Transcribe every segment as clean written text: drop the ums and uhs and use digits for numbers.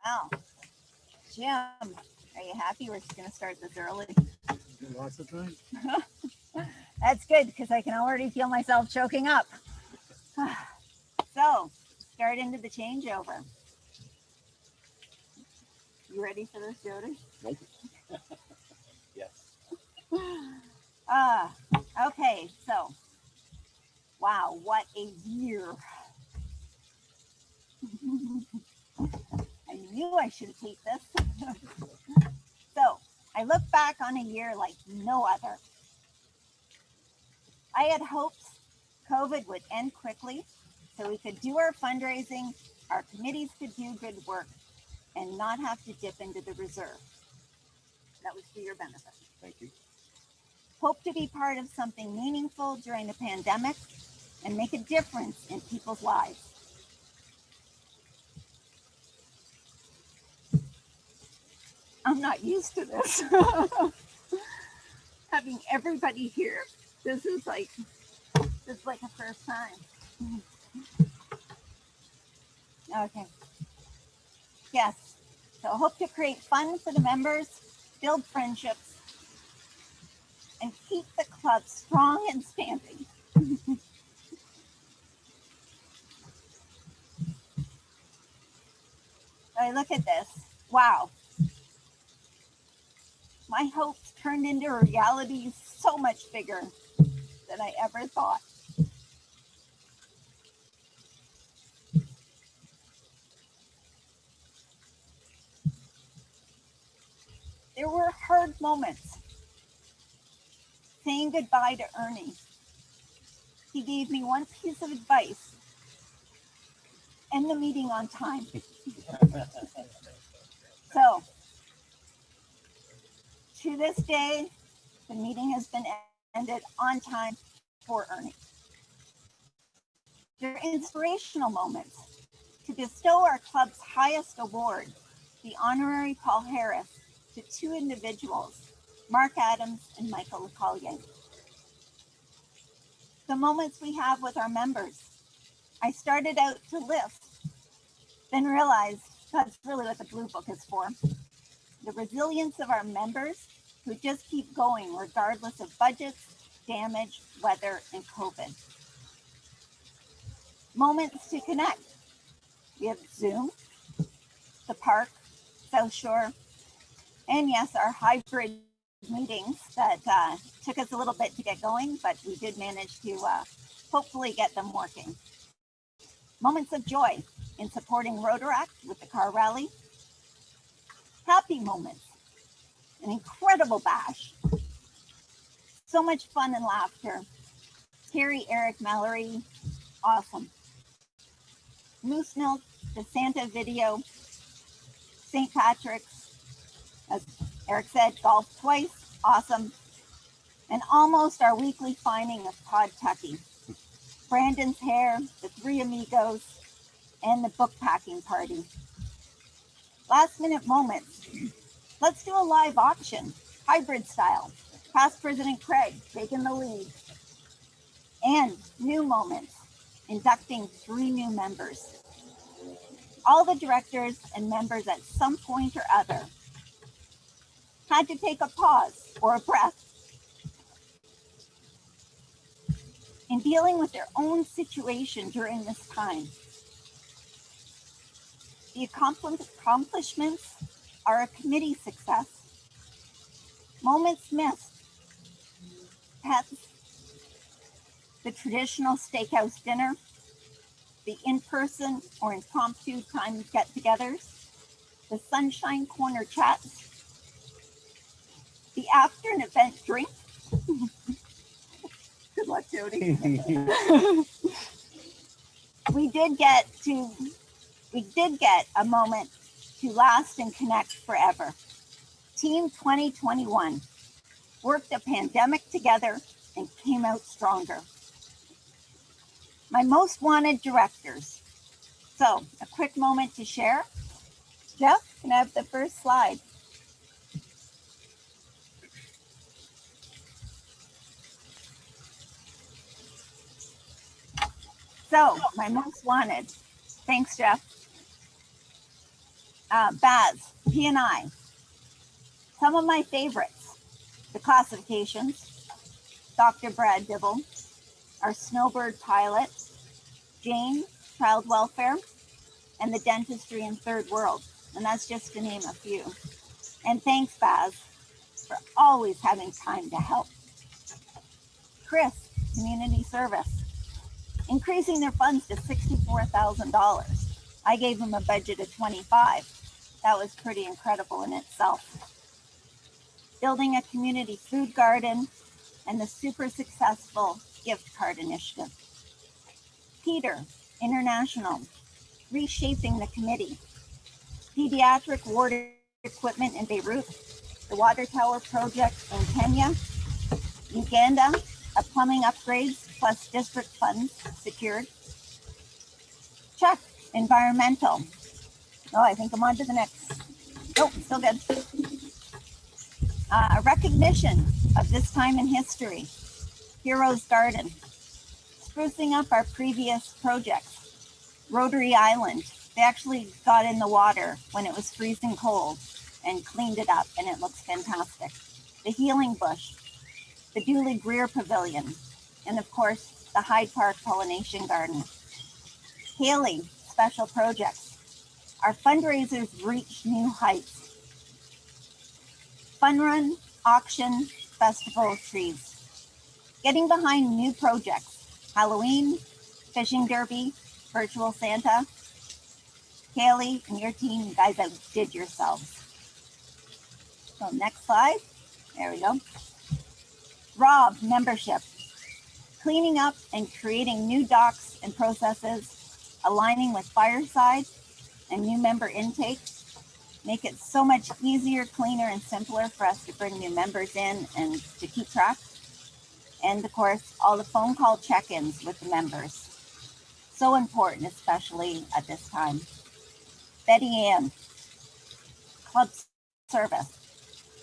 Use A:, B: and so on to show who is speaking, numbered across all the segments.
A: Wow. Jim, are you happy we're going to start this early?
B: Lots of time.
A: That's good because I can already feel myself choking up. So, start into the changeover. You ready for this, Jody?
B: Nope. Yes.
A: Okay, so, wow, what a year. I knew I should take this. So, I look back on a year like no other. I had hopes COVID would end quickly so we could do our fundraising, our committees could do good work, and not have to dip into the reserve. That was for your benefit.
B: Thank you.
A: Hope to be part of something meaningful during the pandemic and make a difference in people's lives. I'm not used to this. Having everybody here, this is like a first time. Okay. Yes. So hope to create fun for the members, build friendships, and keep the club strong and standing. I look at this. Wow. My hopes turned into a reality so much bigger than I ever thought. There were hard moments. Saying goodbye to Ernie. He gave me one piece of advice. End the meeting on time. So, to this day, the meeting has been ended on time for Ernie. They're inspirational moments. To bestow our club's highest award, the honorary Paul Harris, to two individuals, Mark Adams and Michael LeCollier. The moments we have with our members. I started out to lift, then realized that's really what the Blue Book is for. The resilience of our members who just keep going regardless of budgets, damage, weather, and COVID. Moments to connect. We have Zoom, the park, South Shore, and yes, our hybrid meetings that took us a little bit to get going, but we did manage to hopefully get them working. Moments of joy in supporting Rotary with the car rally. Happy moments, an incredible bash. So much fun and laughter. Terry, Eric, Mallory, awesome. Moose Milk, the Santa video, St. Patrick's, as Eric said, golf twice, awesome. And almost our weekly finding of Todd Tucky. Brandon's hair, the three amigos, and the book packing party. Last minute moments. Let's do a live auction, hybrid style. Past President Craig taking the lead. And new moments, inducting 3 new members. All the directors and members at some point or other had to take a pause or a breath in dealing with their own situation during this time. The accomplishments are a committee success. Moments missed. Pets, the traditional steakhouse dinner, the in-person or impromptu time get-togethers, the Sunshine Corner chats, the after an event drink. Good luck, Jody. We did get a moment to last and connect forever. Team 2021 worked the pandemic together and came out stronger. My most wanted directors. So a quick moment to share. Jeff, can I have the first slide? So my most wanted. Thanks, Jeff. Baz, P&I. Some of my favorites, the classifications, Dr. Brad Dibble, our snowbird pilot, Jane, child welfare, and the dentistry in third world. And that's just to name a few. And thanks, Baz, for always having time to help. Chris, community service, increasing their funds to $64,000. I gave them a budget of 25. That was pretty incredible in itself. Building a community food garden and the super successful gift card initiative. Peter, international, reshaping the committee. Pediatric ward equipment in Beirut, the water tower project in Kenya, Uganda, a plumbing upgrades plus district funds secured. Check, environmental. Oh, I think I'm on to the next. Nope, still good. Recognition of this time in history. Heroes Garden. Sprucing up our previous projects. Rotary Island. They actually got in the water when it was freezing cold and cleaned it up, and it looks fantastic. The Healing Bush, the Dooley Greer Pavilion, and of course, the Hyde Park Pollination Garden. Haley, special projects. Our fundraisers reach new heights. Fun run, auction, festival of trees. Getting behind new projects. Halloween, fishing derby, virtual Santa. Haley and your team, you guys outdid yourselves. So next slide. There we go. Rob, membership. Cleaning up and creating new docs and processes, aligning with Fireside and new member intake. Make it so much easier, cleaner, and simpler for us to bring new members in and to keep track. And of course, all the phone call check-ins with the members. So important, especially at this time. Betty Ann, club service.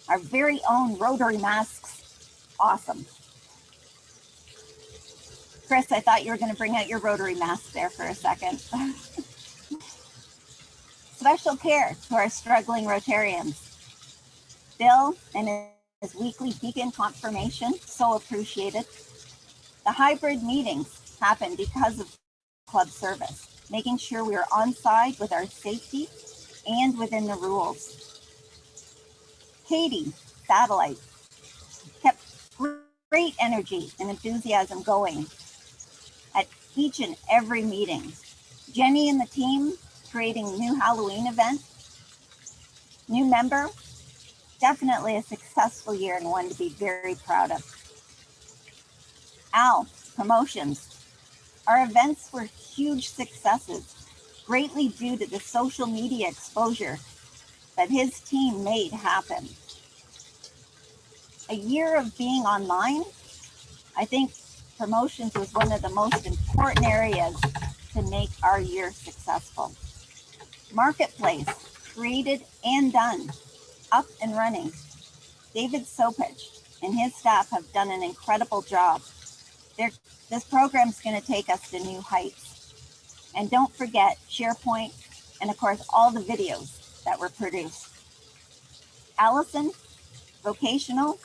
A: Our very own Rotary masks, awesome. Chris, I thought you were going to bring out your Rotary mask there for a second. Special care to our struggling Rotarians. Bill and his weekly beacon confirmation, so appreciated. The hybrid meetings happen because of club service, making sure we are on side with our safety and within the rules. Katie, satellite, kept great energy and enthusiasm going at each and every meeting. Jenny and the team creating new Halloween event. New member, definitely a successful year and one to be very proud of. Al, promotions. Our events were huge successes, greatly due to the social media exposure that his team made happen. A year of being online, I think promotions was one of the most important areas to make our year successful. Marketplace, created and done, up and running. David Sopich and his staff have done an incredible job. This program is going to take us to new heights. And don't forget SharePoint and of course all the videos that were produced. Allison, vocational,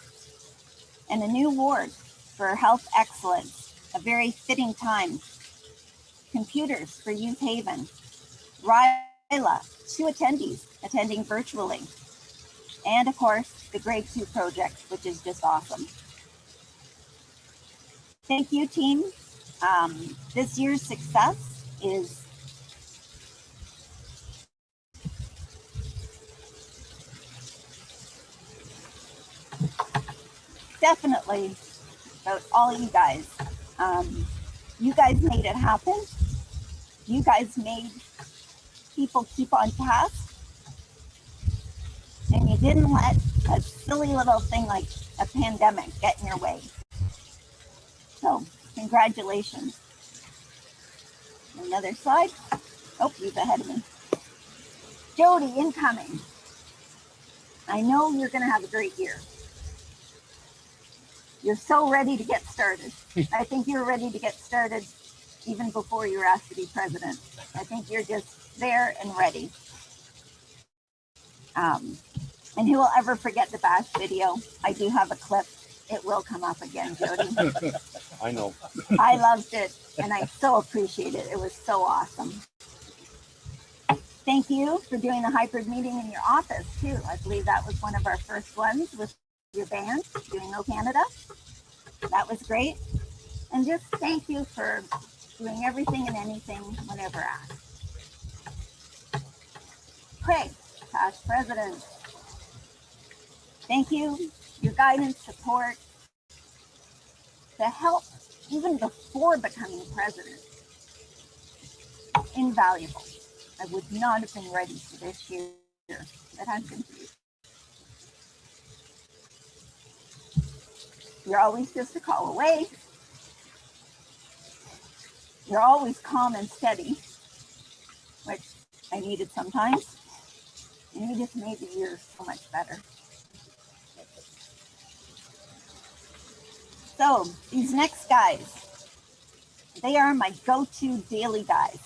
A: and a new ward for health excellence, a very fitting time. Computers for Youth Haven. Ryla, 2 attendees attending virtually. And of course, the grade 2 project, which is just awesome. Thank you, team. This year's success is definitely about all you guys. You guys made it happen. You guys made people keep on task. And you didn't let a silly little thing like a pandemic get in your way. So, congratulations. Another slide. Oh, he's ahead of me. Jody, incoming. I know you're going to have a great year. You're so ready to get started. I think you're ready to get started even before you were asked to be president. I think you're just there and ready. And who will ever forget the bash video? I do have a clip. It will come up again, Jody.
B: I know.
A: I loved it, and I so appreciate it. It was so awesome. Thank you for doing the hybrid meeting in your office, too. I believe that was one of our first ones with your band, doing O Canada. That was great. And just thank you for doing everything and anything whenever asked. Craig, past president, thank you. Your guidance, support, the help, even before becoming president, invaluable. I would not have been ready for this year that has been for you. You're always just a call away. You're always calm and steady, which I needed sometimes. And you just made the year so much better. So these next guys, they are my go-to daily guys.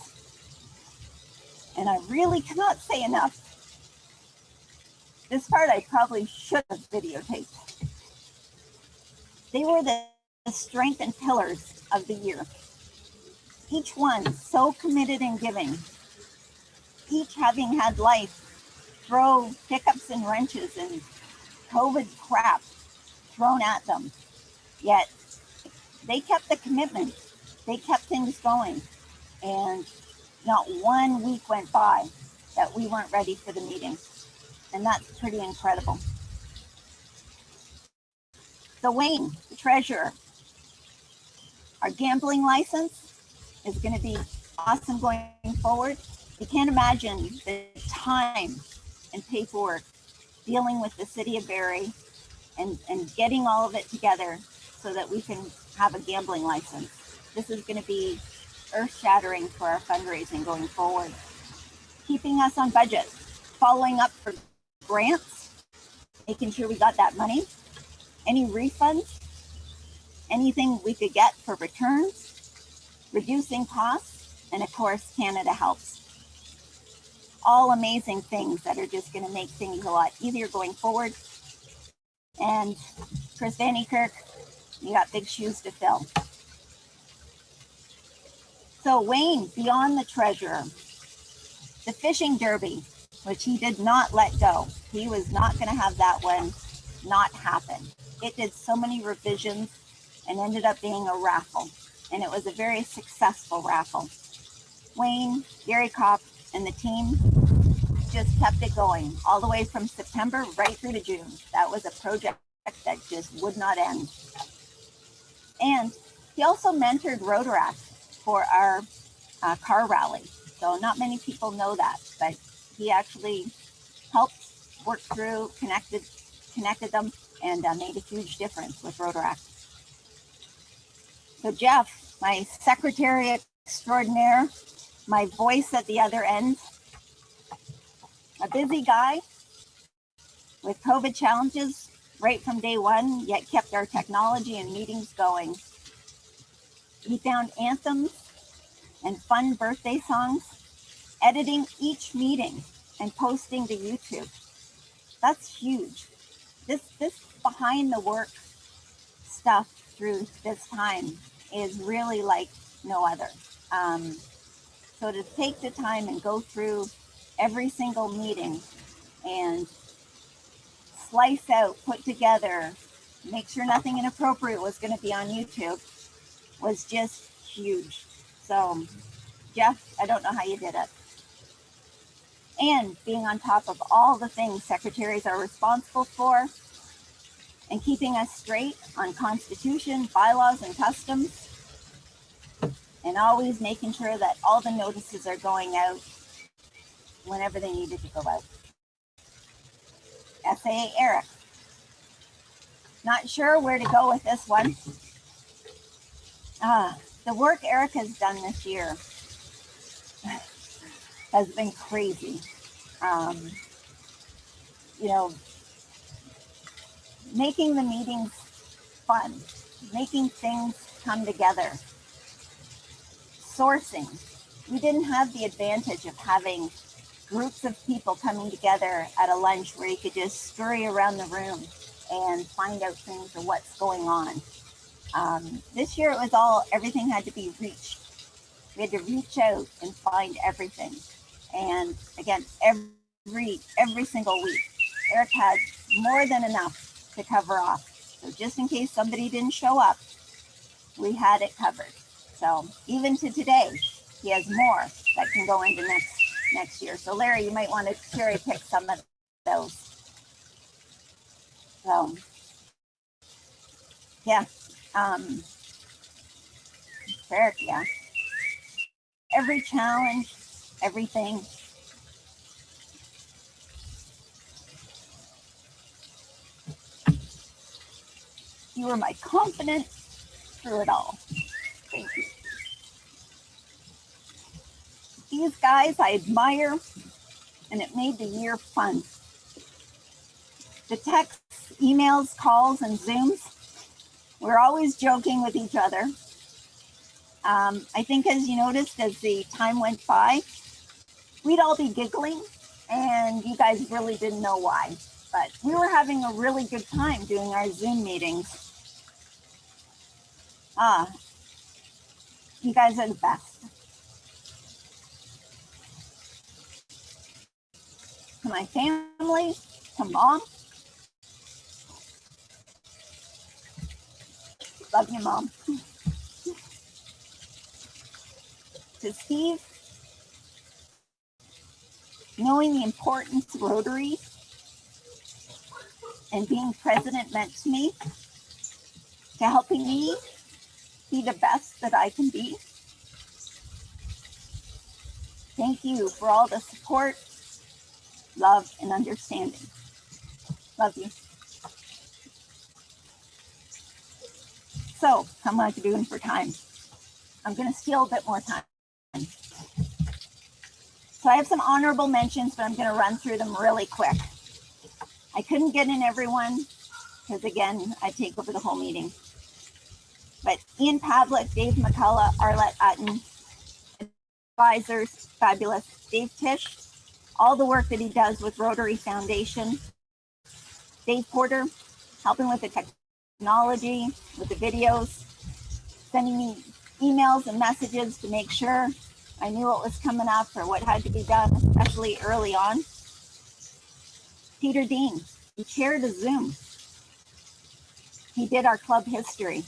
A: And I really cannot say enough. This part I probably should have videotaped. They were the strength and pillars of the year. Each one so committed and giving. Each having had life throw hiccups and wrenches and COVID crap thrown at them. Yet they kept the commitment. They kept things going. And not 1 week went by that we weren't ready for the meeting. And that's pretty incredible. So Wayne, the treasurer, our gambling license is going to be awesome going forward. You can't imagine the time and paperwork dealing with the city of Barrie and getting all of it together so that we can have a gambling license. This is going to be earth-shattering for our fundraising going forward. Keeping us on budget, following up for grants, making sure we got that money, any refunds, anything we could get for returns, reducing costs, and of course, Canada Helps. All amazing things that are just going to make things a lot easier going forward. And Chris Van Kirk, you got big shoes to fill. So Wayne, beyond the treasurer, the fishing derby, which he did not let go. He was not going to have that one not happen. It did so many revisions and ended up being a raffle. And it was a very successful raffle. Wayne, Gary Kopp, and the team just kept it going all the way from September right through to June. That was a project that just would not end. And he also mentored Rotary for our car rally. So not many people know that, but he actually helped work through, connected them, and made a huge difference with Rotary. So Jeff, my secretary extraordinaire, my voice at the other end, a busy guy with COVID challenges right from day one, yet kept our technology and meetings going. He found anthems and fun birthday songs, editing each meeting and posting to YouTube. That's huge. This behind the work stuff through this time is really like no other. So to take the time and go through every single meeting and slice out, put together, make sure nothing inappropriate was going to be on YouTube was just huge. So Jeff, I don't know how you did it. And being on top of all the things secretaries are responsible for and keeping us straight on Constitution, bylaws, and customs, and always making sure that all the notices are going out whenever they needed to go out. SAA Eric. Not sure where to go with this one. The work Eric has done this year has been crazy. You know, making the meetings fun, making things come together, sourcing. We didn't have the advantage of having groups of people coming together at a lunch where you could just scurry around the room and find out things of what's going on. This year it was all, everything had to be reached. We had to reach out and find everything. And again, every single week, Eric had more than enough to cover off. So just in case somebody didn't show up, we had it covered. So even to today, he has more that can go into next year. So Larry, you might want to cherry pick some of those. So yeah, Eric, yeah. Every challenge, everything. You were my confidant through it all. Thank you. These guys I admire, and it made the year fun. The texts, emails, calls, and Zooms, we're always joking with each other. I think as you noticed, as the time went by, we'd all be giggling, and you guys really didn't know why. But we were having a really good time doing our Zoom meetings. You guys are the best. To my family, to Mom. Love you, Mom. To Steve, knowing the importance of Rotary and being president meant to me, to helping me be the best that I can be. Thank you for all the support, love, and understanding. Love you. So, how am I doing for time? I'm going to steal a bit more time. So I have some honorable mentions, but I'm going to run through them really quick. I couldn't get in everyone because, again, I take over the whole meeting. But Ian Pavlik, Dave McCullough, Arlette Utton, advisors, fabulous. Dave Tish, all the work that he does with Rotary Foundation. Dave Porter, helping with the technology, with the videos, sending me emails and messages to make sure I knew what was coming up or what had to be done, especially early on. Peter Dean, he chaired a Zoom. He did our club history.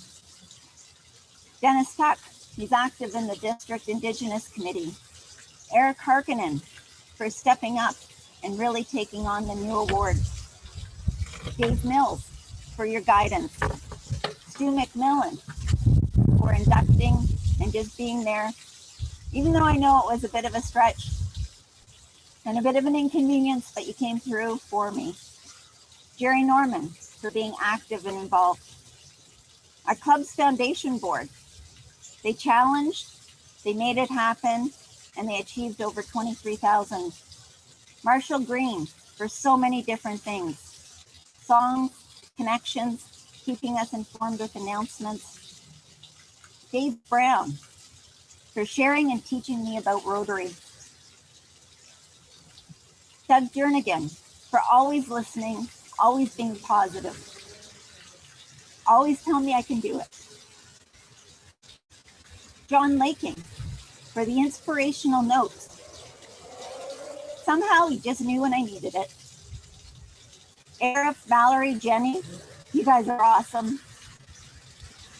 A: Dennis Tuck, he's active in the District Indigenous Committee. Eric Harkinen for stepping up and really taking on the new award. Dave Mills for your guidance. Stu McMillan for inducting and just being there. Even though I know it was a bit of a stretch and a bit of an inconvenience, but you came through for me. Jerry Norman for being active and involved. Our club's foundation board, they challenged, they made it happen, and they achieved over 23,000. Marshall Green for so many different things. Songs, connections, keeping us informed with announcements. Dave Brown for sharing and teaching me about Rotary. Doug Jernigan for always listening, always being positive. Always tell me I can do it. John Laking for the inspirational notes. Somehow he just knew when I needed it. Eric, Valerie, Jenny, you guys are awesome.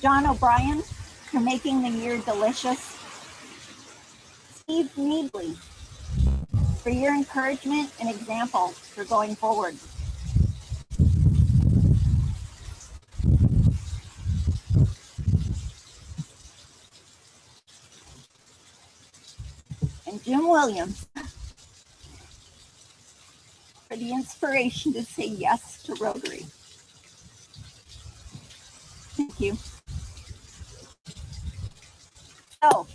A: John O'Brien for making the year delicious. Steve Needley for your encouragement and example for going forward. And Jim Williams for the inspiration to say yes to Rotary. Thank you. So,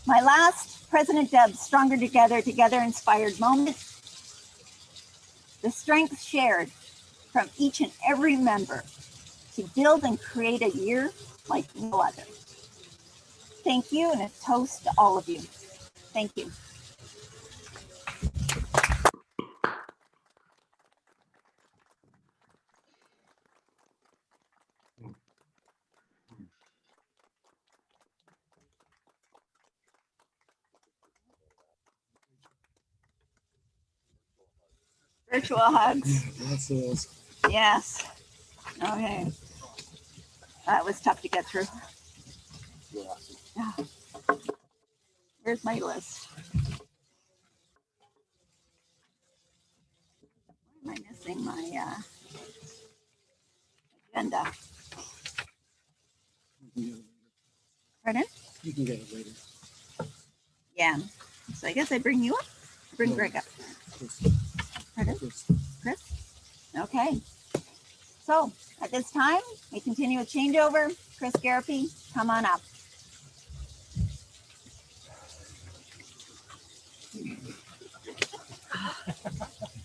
A: my last President Deb's Stronger Together, Together Inspired moment. The strength shared from each and every member to build and create a year like no other. Thank you, and a toast to all of you. Thank you. Virtual hugs.
B: That's those.
A: Yes. Okay. That was tough to get through. Yeah. Where's my list? Why am I missing my agenda? Pardon?
B: You can get it later.
A: Yeah. So I guess I bring you up. Bring
B: No.
A: Greg up.
B: Chris.
A: Pardon?
B: Chris.
A: Chris? Okay. So at this time, we continue with changeover. Chris Garapi, come on up.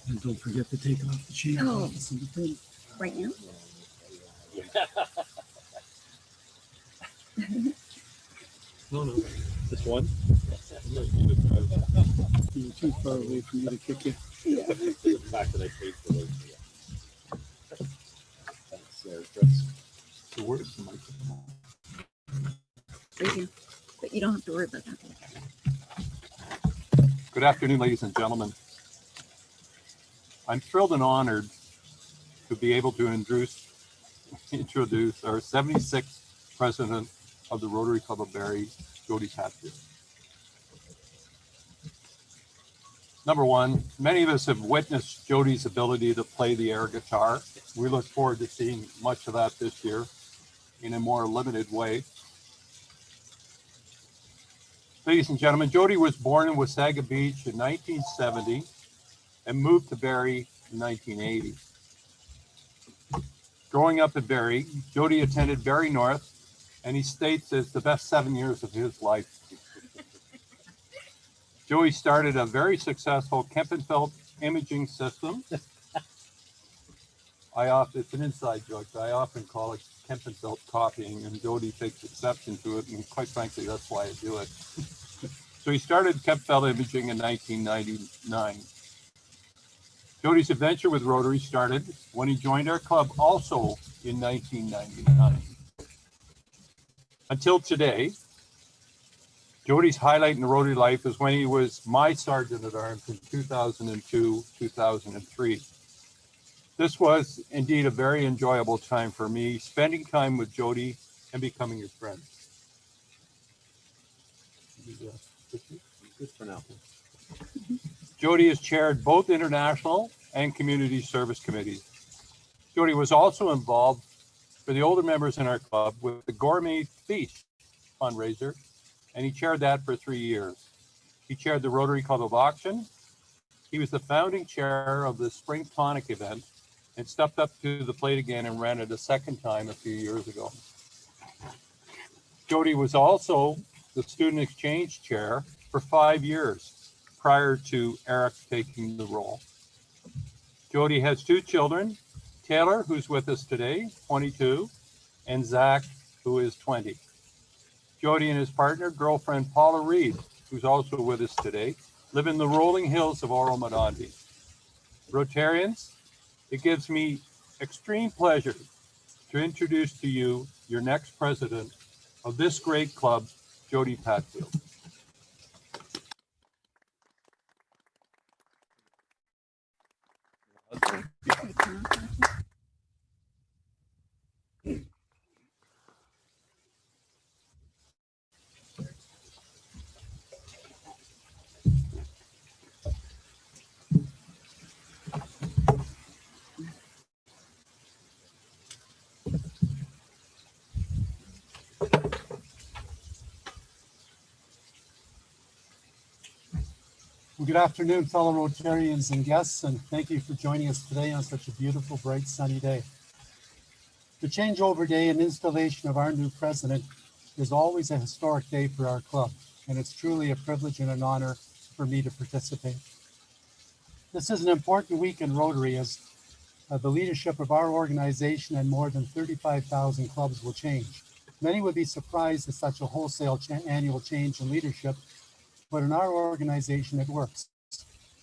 B: And don't forget to take off the chain.
A: Oh. Right now?
B: No. This one? You're too far away for me to kick you.
A: Yeah.
C: The fact that I paid for those. Thanks, Chris.
B: The words the microphone.
A: Right here. But you don't have to worry about that.
D: Good afternoon, ladies and gentlemen. I'm thrilled and honored to be able to introduce our 76th president of the Rotary Club of Barrie, Jody Hatfield. Number one, many of us have witnessed Jody's ability to play the air guitar. We look forward to seeing much of that this year in a more limited way. Ladies and gentlemen, Jody was born in Wasaga Beach in 1970 and moved to Barrie in 1980. Growing up in Barrie, Jody attended Barrie North, and he states it's the best 7 years of his life. Joey started a very successful Kempenfeld imaging system. It's an inside joke. I often call it Kempenfeld copying, and Jody takes exception to it, and quite frankly, that's why I do it. So he started Kempenfeld imaging in 1999. Jody's adventure with Rotary started when he joined our club also in 1999. Until today, Jody's highlight in the Rotary life is when he was my Sergeant at Arms in 2002, 2003. This was indeed a very enjoyable time for me, spending time with Jody and becoming his friend.
C: Good for now.
D: Jody has chaired both international and community service committees. Jody was also involved for the older members in our club with the Gourmet Feast fundraiser, and he chaired that for 3 years. He chaired the Rotary Club of Auction. He was the founding chair of the Spring Tonic event and stepped up to the plate again and ran it a second time a few years ago. Jody was also the student exchange chair for 5 years prior to Eric taking the role. Jody has 2 children, Taylor, who's with us today, 22, and Zach, who is 20. Jody and his partner, girlfriend Paula Reed, who's also with us today, live in the rolling hills of Oro-Medonte. Rotarians, it gives me extreme pleasure to introduce to you your next president of this great club, Jody Hatfield.
E: Well, good afternoon, fellow Rotarians and guests, and thank you for joining us today on such a beautiful, bright, sunny day. The changeover day and installation of our new president is always a historic day for our club, and it's truly a privilege and an honor for me to participate. This is an important week in Rotary as the leadership of our organization and more than 35,000 clubs will change. Many would be surprised at such a wholesale annual change in leadership, but in our organization, it works.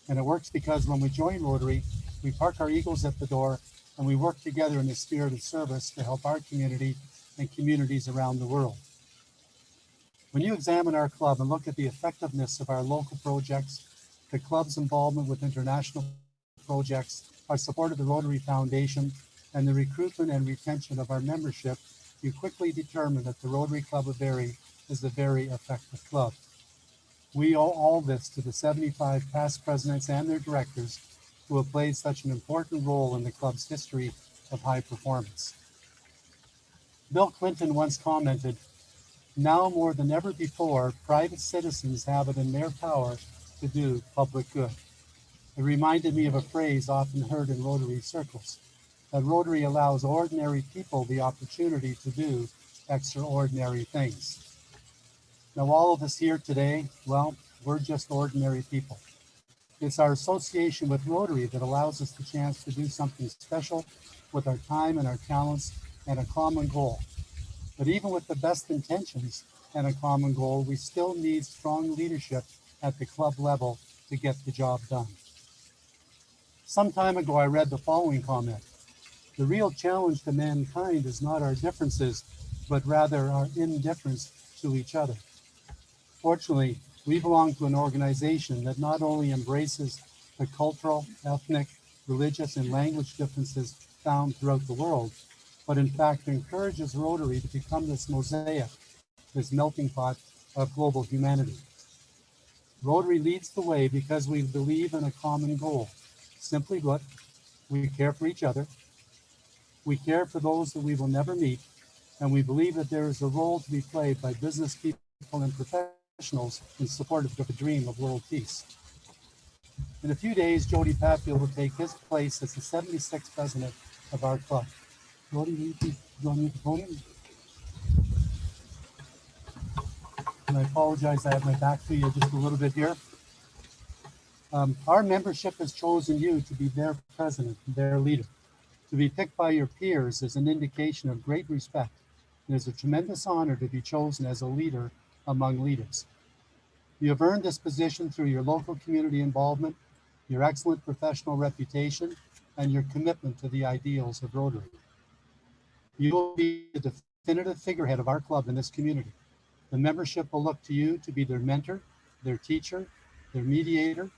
E: And it works because when we join Rotary, we park our egos at the door and we work together in the spirit of service to help our community and communities around the world. When you examine our club and look at the effectiveness of our local projects, the club's involvement with international projects, our support of the Rotary Foundation, and the recruitment and retention of our membership, you quickly determine that the Rotary Club of Barrie is a very effective club. We owe all this to the 75 past presidents and their directors who have played such an important role in the club's history of high performance. Bill Clinton once commented, "Now more than ever before, private citizens have it in their power to do public good." It reminded me of a phrase often heard in Rotary circles, that Rotary allows ordinary people the opportunity to do extraordinary things. Now, all of us here today, well, we're just ordinary people. It's our association with Rotary that allows us the chance to do something special with our time and our talents and a common goal. But even with the best intentions and a common goal, we still need strong leadership at the club level to get the job done. Some time ago, I read the following comment: "The real challenge to mankind is not our differences, but rather our indifference to each other." Fortunately, we belong to an organization that not only embraces the cultural, ethnic, religious, and language differences found throughout the world, but in fact encourages Rotary to become this mosaic, this melting pot of global humanity. Rotary leads the way because we believe in a common goal. Simply put, we care for each other, we care for those that we will never meet, and we believe that there is a role to be played by business people and professionals in support of the dream of world peace. In a few days, Jody Patfield will take his place as the 76th president of our club. Jody, will you please join me at the podium? And I apologize, I have my back to you just a little bit here. Our membership has chosen you to be their president, their leader. To be picked by your peers is an indication of great respect. It is a tremendous honor to be chosen as a leader among leaders. You have earned this position through your local community involvement, your excellent professional reputation, and your commitment to the ideals of Rotary. You will be the definitive figurehead of our club in this community. The membership will look to you to be their mentor, their teacher, their mediator,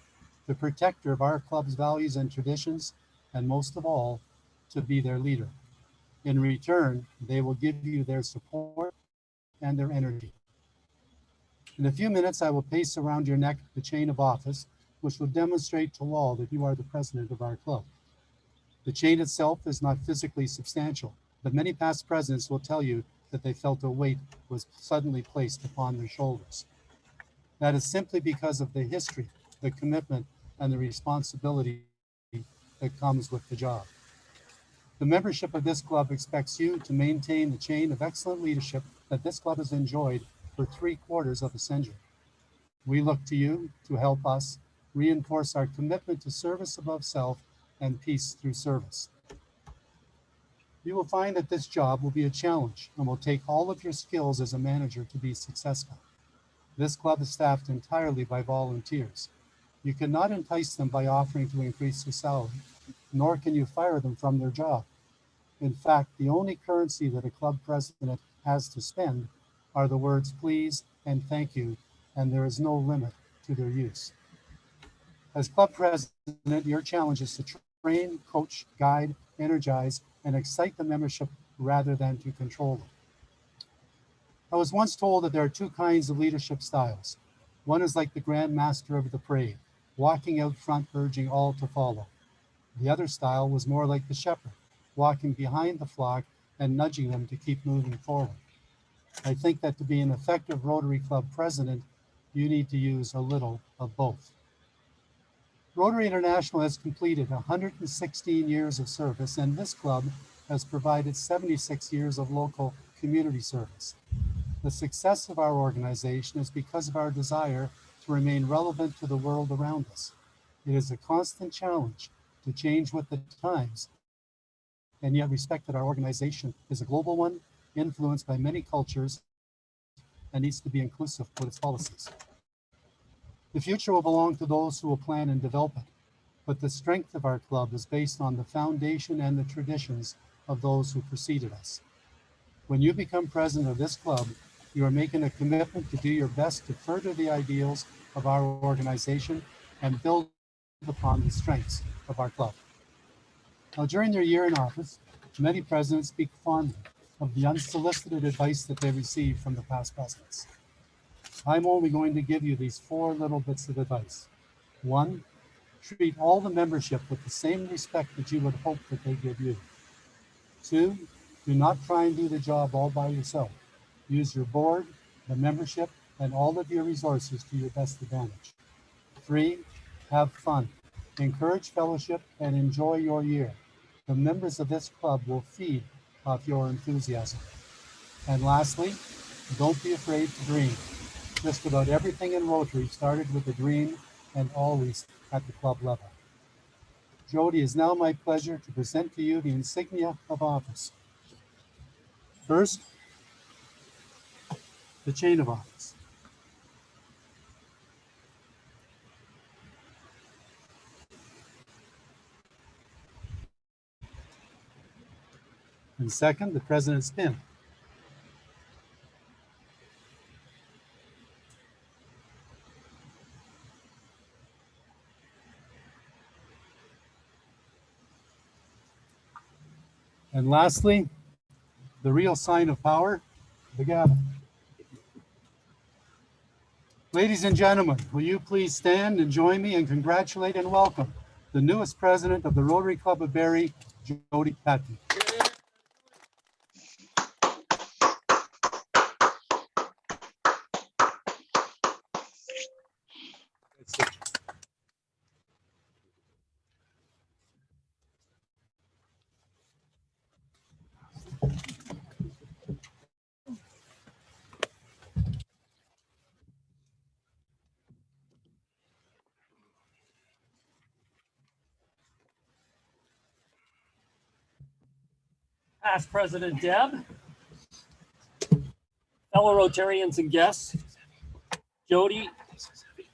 E: the protector of our club's values and traditions, and most of all, to be their leader. In return, they will give you their support and their energy. In a few minutes, I will pace around your neck the chain of office, which will demonstrate to all that you are the president of our club. The chain itself is not physically substantial, but many past presidents will tell you that they felt a weight was suddenly placed upon their shoulders. That is simply because of the history, the commitment, and the responsibility that comes with the job. The membership of this club expects you to maintain the chain of excellent leadership that this club has enjoyed for 3/4 of a century. We look to you to help us reinforce our commitment to service above self and peace through service. You will find that this job will be a challenge and will take all of your skills as a manager to be successful. This club is staffed entirely by volunteers. You cannot entice them by offering to increase their salary, nor can you fire them from their job. In fact, the only currency that a club president has to spend are the words please and thank you, and there is no limit to their use. As club president, your challenge is to train, coach, guide, energize, and excite the membership rather than to control them. I was once told that there are two kinds of leadership styles. One is like the Grand Master of the Parade, walking out front, urging all to follow. The other style was more like the shepherd, walking behind the flock and nudging them to keep moving forward. I think that to be an effective Rotary Club president, you need to use a little of both. Rotary International has completed 116 years of service, and this club has provided 76 years of local community service. The success of our organization is because of our desire to remain relevant to the world around us. It is a constant challenge to change with the times, and yet respect that our organization is a global one, influenced by many cultures, and needs to be inclusive with its policies. The future will belong to those who will plan and develop it, but the strength of our club is based on the foundation and the traditions of those who preceded us. When you become president of this club, you are making a commitment to do your best to further the ideals of our organization and build upon the strengths of our club. Now, during their year in office, many presidents speak fondly of the unsolicited advice that they received from the past presidents. I'm only going to give you these 4 little bits of advice. 1, treat all the membership with the same respect that you would hope that they give you. 2, do not try and do the job all by yourself. Use your board, the membership, and all of your resources to your best advantage. 3, have fun. Encourage fellowship and enjoy your year. The members of this club will feed off your enthusiasm. And lastly, don't be afraid to dream. Just about everything in Rotary started with a dream and always at the club level. Jody, it is now my pleasure to present to you the insignia of office. First, the chain of office. And second, the president's pin. And lastly, the real sign of power, the gavel. Ladies and gentlemen, will you please stand and join me and congratulate and welcome the newest president of the Rotary Club of Barrie, Jody Patton.
F: Past President Deb, fellow Rotarians and guests, Jody,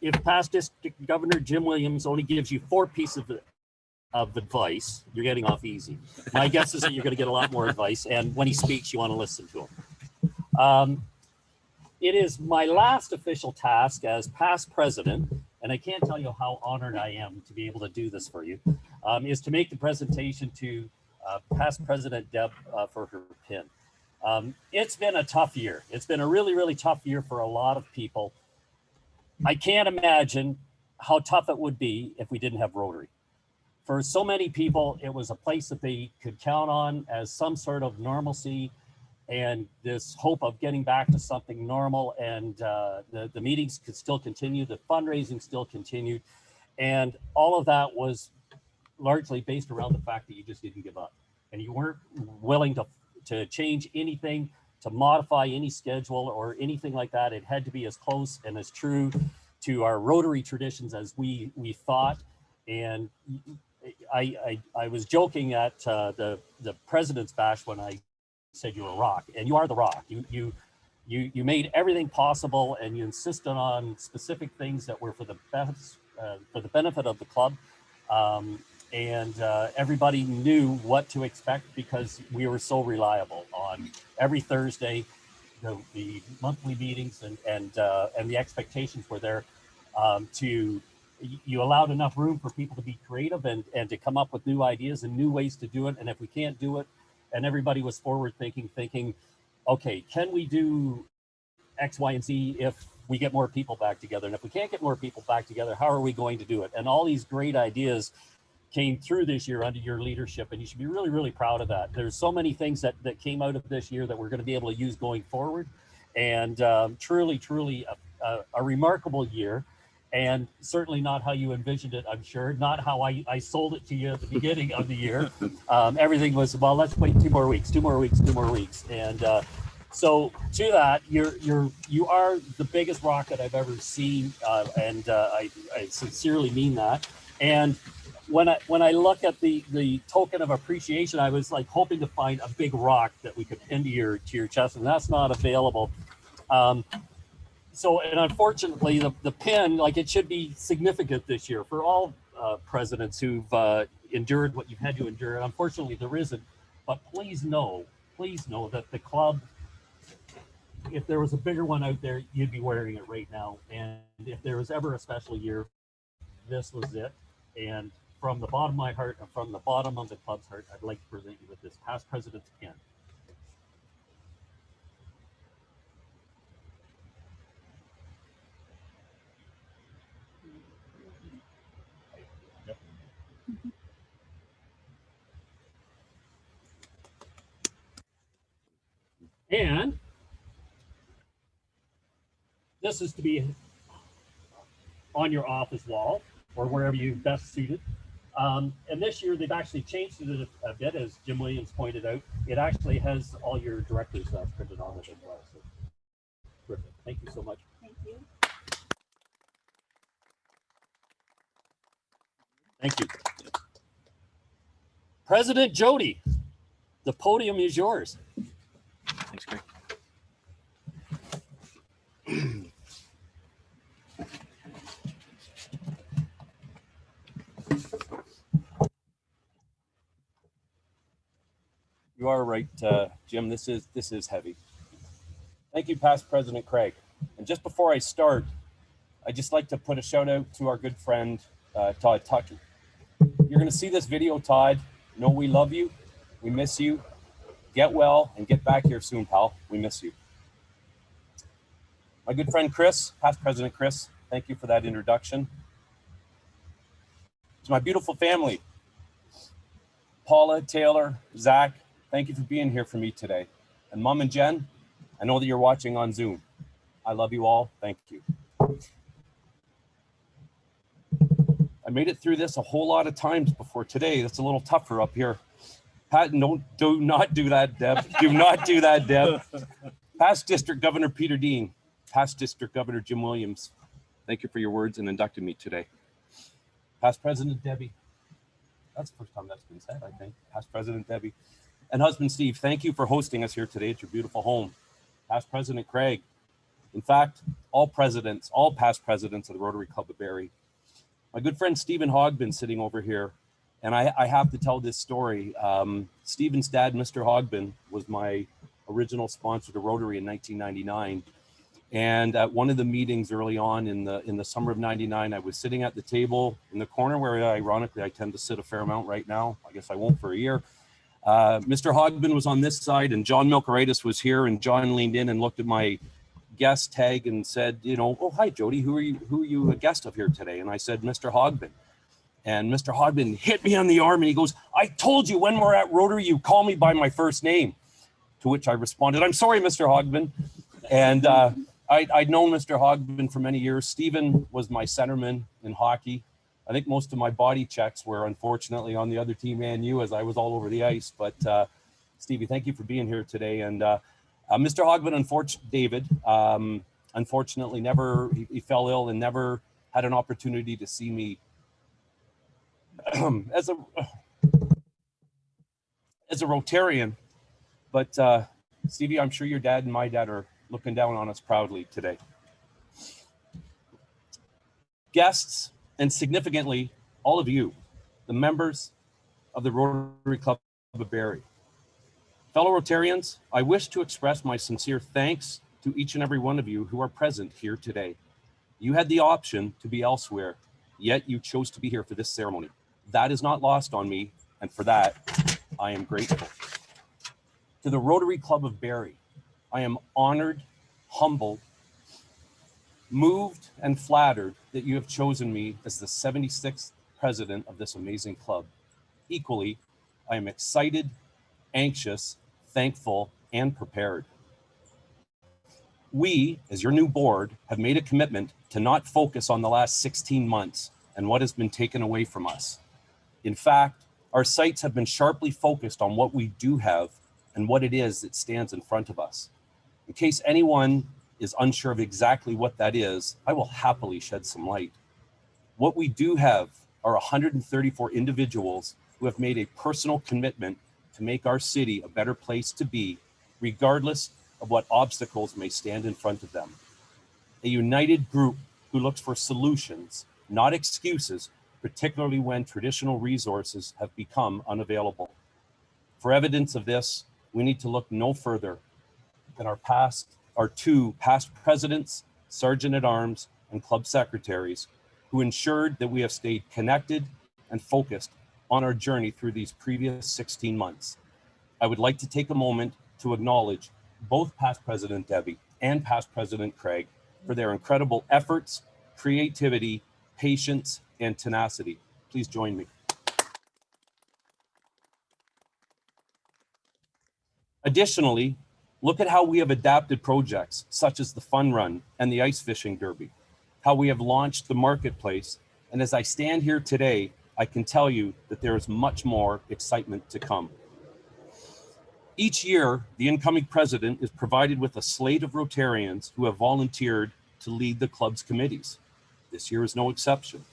F: if past District Governor Jim Williams only gives you 4 pieces of advice, you're getting off easy. My guess is that you're going to get a lot more advice, and when he speaks, you want to listen to him. It is my last official task as past president, and I can't tell you how honored I am to be able to do this for you, is to make the presentation to past President Deb for her pin. It's been a tough year. It's been a really, really tough year for a lot of people. I can't imagine how tough it would be if we didn't have Rotary. For so many people, it was a place that they could count on as some sort of normalcy and this hope of getting back to something normal, and the meetings could still continue, the fundraising still continued, and all of that was largely based around the fact that you just didn't give up and you weren't willing to change anything, to modify any schedule or anything like that. It had to be as close and as true to our Rotary traditions as we thought. And I was joking at the President's Bash when I said you were a rock, and you are the rock. You made everything possible, and you insisted on specific things that were for the best, for the benefit of the club. And everybody knew what to expect because we were so reliable on every Thursday, the monthly meetings, and the expectations were there. You allowed enough room for people to be creative and to come up with new ideas and new ways to do it. And if we can't do it, and everybody was forward thinking, okay, can we do X, Y, and Z if we get more people back together? And if we can't get more people back together, how are we going to do it? And all these great ideas came through this year under your leadership, and you should be really, really proud of that. There's so many things that came out of this year that we're going to be able to use going forward, and truly a remarkable year, and certainly not how you envisioned it, I'm sure, not how I sold it to you at the beginning of the year. Everything was, well, let's wait 2 more weeks, and so to that, you are the biggest rocket I've ever seen, and I sincerely mean that. And when I look at the token of appreciation, I was like hoping to find a big rock that we could pin to your chest, and that's not available. So, and unfortunately, the pin, like, it should be significant this year for all presidents who've endured what you've had to endure. And unfortunately, there isn't. But please know that the club, if there was a bigger one out there, you'd be wearing it right now. And if there was ever a special year, this was it. And from the bottom of my heart and from the bottom of the club's heart, I'd like to present you with this past president's pin. And this is to be on your office wall or wherever you best suited. And this year they've actually changed it a bit, as Jim Williams pointed out. It actually has all your directors printed on it as well. So terrific. Thank you so much.
A: Thank you.
F: Thank you. President Jody, the podium is yours.
B: Thanks, Greg.
G: You are right, Jim. This is heavy. Thank you, past President Craig. And just before I start, I'd just like to put a shout out to our good friend, Todd Tucker. You're going to see this video, Todd. Know we love you. We miss you. Get well and get back here soon, pal. We miss you. My good friend Chris, past President Chris, thank you for that introduction. To my beautiful family, Paula, Taylor, Zach, thank you for being here for me today. And Mom and Jen, I know that you're watching on Zoom. I love you all. Thank you. I made it through this a whole lot of times before today. That's a little tougher up here. Pat, do not do that, Deb. Do not do that, Deb. Past District Governor Peter Dean, past District Governor Jim Williams, thank you for your words and inducting me today. Past President Debbie, that's the first time that's been said, I think. Past President Debbie. And husband Steve, thank you for hosting us here today at your beautiful home. Past President Craig. In fact, all past presidents of the Rotary Club of Barrie. My good friend Stephen Hogbin sitting over here, and I have to tell this story. Stephen's dad, Mr. Hogbin, was my original sponsor to Rotary in 1999. And at one of the meetings early on in the summer of 99, I was sitting at the table in the corner where ironically I tend to sit a fair amount right now. I guess I won't for a year. Mr. Hogbin was on this side and John Milkeritis was here, and John leaned in and looked at my guest tag and said, you know, oh, hi, Jody, who are you a guest of here today? And I said, Mr. Hogbin. And Mr. Hogbin hit me on the arm and he goes, I told you when we're at Rotary, you call me by my first name. To which I responded, I'm sorry, Mr. Hogbin. And I'd known Mr. Hogbin for many years. Stephen was my centerman in hockey. I think most of my body checks were unfortunately on the other team and you, as I was all over the ice. But Stevie, thank you for being here today. And Mr. Hogbin, David, unfortunately he fell ill and never had an opportunity to see me as a Rotarian. But Stevie, I'm sure your dad and my dad are looking down on us proudly today. Guests, and significantly, all of you, the members of the Rotary Club of Barrie. Fellow Rotarians, I wish to express my sincere thanks to each and every one of you who are present here today. You had the option to be elsewhere, yet you chose to be here for this ceremony. That is not lost on me, and for that, I am grateful. To the Rotary Club of Barrie, I am honored, humbled, moved, and flattered that you have chosen me as the 76th president of this amazing club. Equally, I am excited, anxious, thankful, and prepared. We, as your new board, have made a commitment to not focus on the last 16 months and what has been taken away from us. In fact, our sights have been sharply focused on what we do have and what it is that stands in front of us. In case anyone is unsure of exactly what that is, I will happily shed some light. What we do have are 134 individuals who have made a personal commitment to make our city a better place to be, regardless of what obstacles may stand in front of them. A united group who looks for solutions, not excuses, particularly when traditional resources have become unavailable. For evidence of this, we need to look no further than our two past presidents, sergeant at arms, and club secretaries who ensured that we have stayed connected and focused on our journey through these previous 16 months. I would like to take a moment to acknowledge both past President Debbie and past President Craig for their incredible efforts, creativity, patience, and tenacity. Please join me. Additionally, look at how we have adapted projects such as the Fun Run and the Ice Fishing Derby, how we have launched the marketplace, and as I stand here today, I can tell you that there is much more excitement to come. Each year, the incoming president is provided with a slate of Rotarians who have volunteered to lead the club's committees. This year is no exception.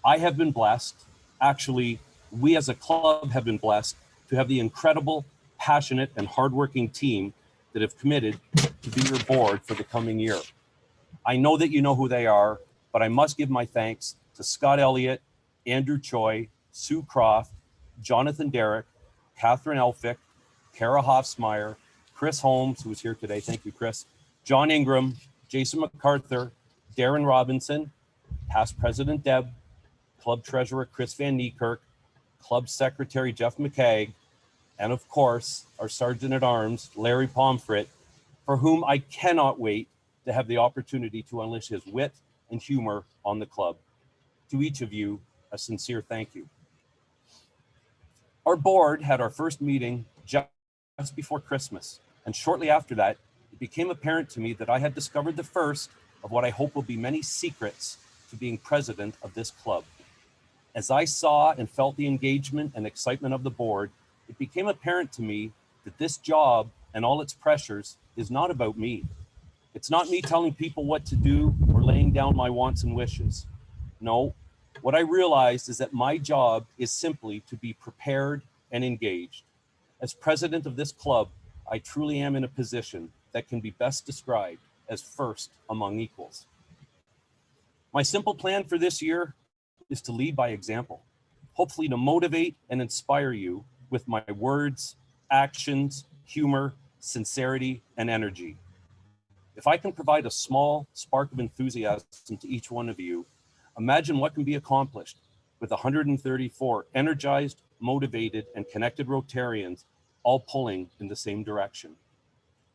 G: I have been blessed, actually, we as a club have been blessed to have the incredible, passionate, and hardworking team that have committed to be your board for the coming year. I know that you know who they are, but I must give my thanks to Scott Elliott, Andrew Choi, Sue Croft, Jonathan Derrick, Catherine Elphick, Kara Hofsmeyer, Chris Holmes, who is here today, thank you, Chris, John Ingram, Jason MacArthur, Darren Robinson, past President Deb, Club Treasurer Chris Van Niekirk, Club Secretary Jeff McCagg, and of course, our Sergeant at Arms, Larry Pomfret, for whom I cannot wait to have the opportunity to unleash his wit and humor on the club. To each of you, a sincere thank you. Our board had our first meeting just before Christmas, and shortly after that, it became apparent to me that I had discovered the first of what I hope will be many secrets to being president of this club. As I saw and felt the engagement and excitement of the board, it became apparent to me that this job and all its pressures is not about me. It's not me telling people what to do or laying down my wants and wishes. No, what I realized is that my job is simply to be prepared and engaged. As president of this club, I truly am in a position that can be best described as first among equals. My simple plan for this year is to lead by example, hopefully to motivate and inspire you with my words, actions, humor, sincerity, and energy. If I can provide a small spark of enthusiasm to each one of you, imagine what can be accomplished with 134 energized, motivated, and connected Rotarians all pulling in the same direction.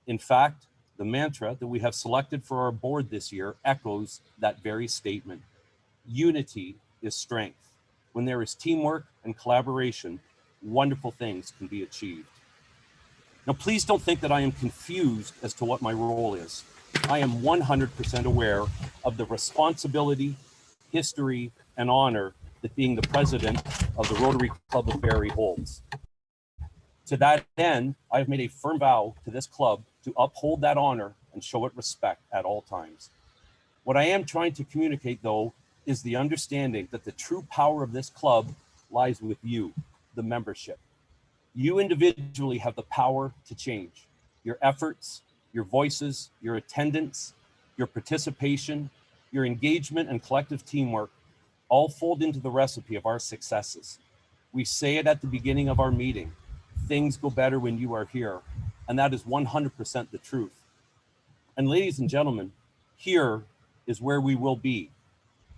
G: In fact, the mantra that we have selected for our board this year echoes that very statement. Unity is strength. When there is teamwork and collaboration, wonderful things can be achieved. Now, please don't think that I am confused as to what my role is. I am 100% aware of the responsibility, history, and honor that being the president of the Rotary Club of Barrie holds. To that end, I have made a firm vow to this club to uphold that honor and show it respect at all times. What I am trying to communicate, though, is the understanding that the true power of this club lies with you, the membership. You individually have the power to change. Your efforts, your voices, your attendance, your participation, your engagement and collective teamwork all fold into the recipe of our successes. We say it at the beginning of our meeting. Things go better when you are here. And that is 100% the truth. And ladies and gentlemen, here is where we will be.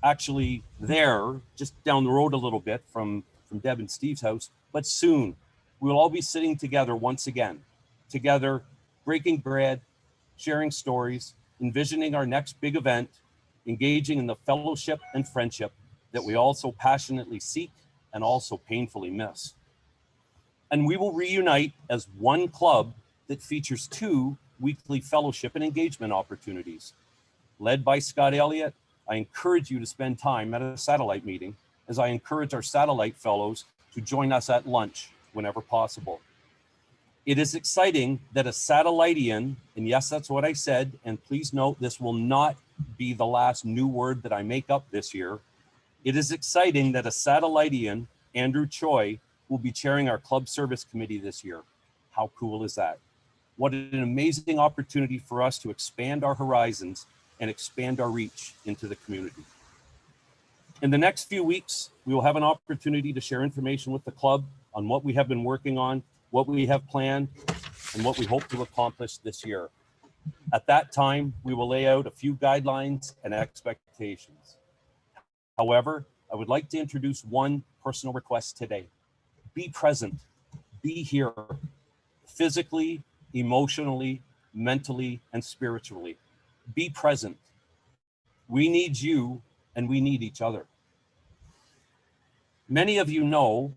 G: Actually there, just down the road a little bit from Deb and Steve's house, but soon we will all be sitting together once again, together, breaking bread, sharing stories, envisioning our next big event, engaging in the fellowship and friendship that we all so passionately seek and also painfully miss. And we will reunite as one club that features 2 weekly fellowship and engagement opportunities. Led by Scott Elliott, I encourage you to spend time at a satellite meeting, as I encourage our satellite fellows to join us at lunch whenever possible. It is exciting that a satellitean, and yes, that's what I said, and please note this will not be the last new word that I make up this year. It is exciting that a satellitean, Andrew Choi, will be chairing our club service committee this year. How cool is that? What an amazing opportunity for us to expand our horizons and expand our reach into the community. In the next few weeks, we will have an opportunity to share information with the club on what we have been working on, what we have planned, and what we hope to accomplish this year. At that time, we will lay out a few guidelines and expectations. However, I would like to introduce one personal request today. Be present, be here, physically, emotionally, mentally, and spiritually. Be present. We need you and we need each other. Many of you know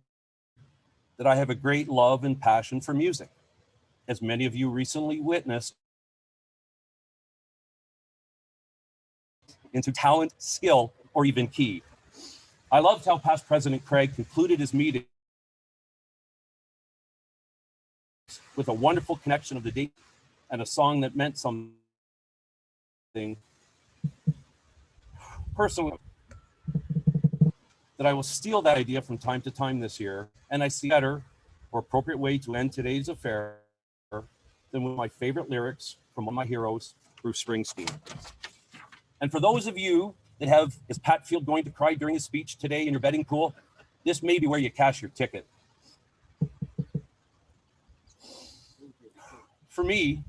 G: that I have a great love and passion for music, as many of you recently witnessed, into talent, skill, or even key. I loved how past President Craig concluded his meeting with a wonderful connection of the date and a song that meant something personally, that I will steal that idea from time to time this year, and I see a better or appropriate way to end today's affair than with my favorite lyrics from one of my heroes, Bruce Springsteen. And for those of you that have, is Pat Field going to cry during his speech today in your betting pool? This may be where you cash your ticket. For me,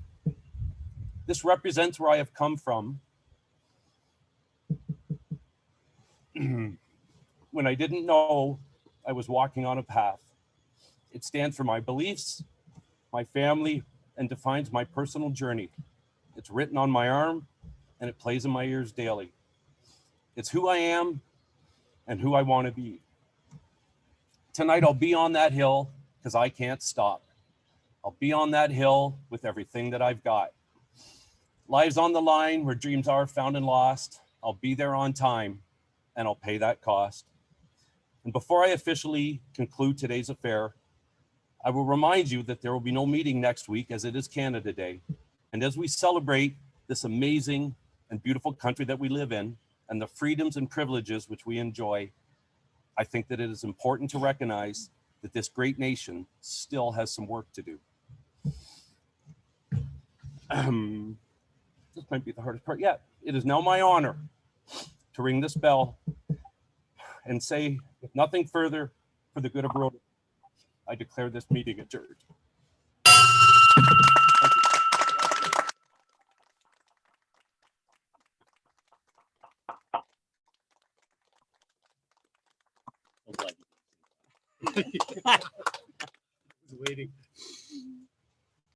G: this represents where I have come from when I didn't know I was walking on a path. It stands for my beliefs, my family, and defines my personal journey. It's written on my arm and it plays in my ears daily. It's who I am and who I want to be. Tonight I'll be on that hill because I can't stop. I'll be on that hill with everything that I've got. Lives on the line where dreams are found and lost. I'll be there on time and I'll pay that cost. And before I officially conclude today's affair, I will remind you that there will be no meeting next week as it is Canada Day. And as we celebrate this amazing and beautiful country that we live in and the freedoms and privileges which we enjoy, I think that it is important to recognize that this great nation still has some work to do. This might be the hardest part yet. It is now my honor to ring this bell and say, if nothing further, for the good of Rotary, I declare this meeting adjourned.
F: I'm glad you did.